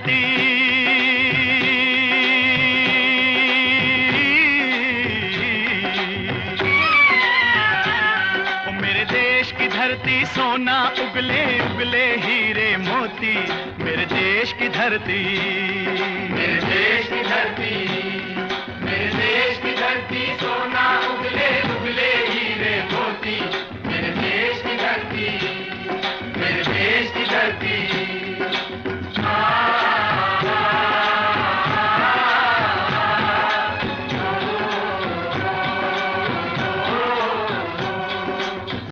धरती, ओ मेरे देश की धरती सोना उगले उगले हीरे मोती, मेरे देश की धरती, मेरे देश की धरती, मेरे देश की धरती सोना